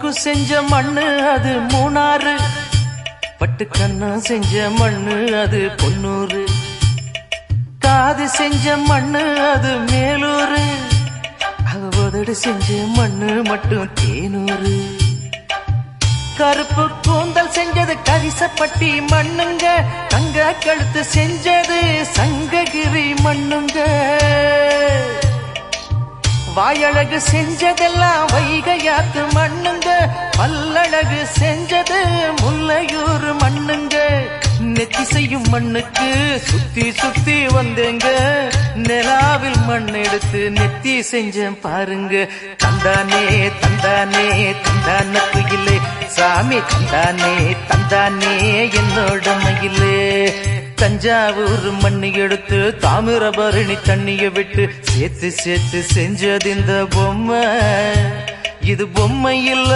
மூக்கு செஞ்ச மண்ணு அது மூணாறு, பட்டு கண்ணம் செஞ்ச மண்ணு அது பொன்னூறு, காது செஞ்ச மண்ணு அது மேலூரு, உதடு செஞ்ச மண்ணு மட்டும் தேனூரு. கருப்பு கூந்தல் செஞ்சது கரிசப்பட்டி மண்ணுங்க, தங்க கழுத்து செஞ்சது சங்ககிரி மண்ணுங்க, வாயழகு செஞ்சதெல்லாம் வைகையாத்து மண்ணுங்க, பல்லழகு செஞ்சது முல்லையூர் மண்ணுங்க. நெத்தி செய்யும் மண்ணுக்கு சுத்தி சுத்தி வந்தேங்க, நிலாவில் மண் எடுத்து நெத்தி செஞ்சேன் பாருங்க. தந்தானே தந்தானே தந்தான குயிலே, சாமி தந்தானே தந்தானே என்னோட மயிலே. தஞ்சாவூர் மண்ணு எடுத்து தாமிரபரணி தண்ணிய விட்டு சேர்த்து சேர்த்து செஞ்சது இந்த பொம்மை, இது பொம்மை இல்ல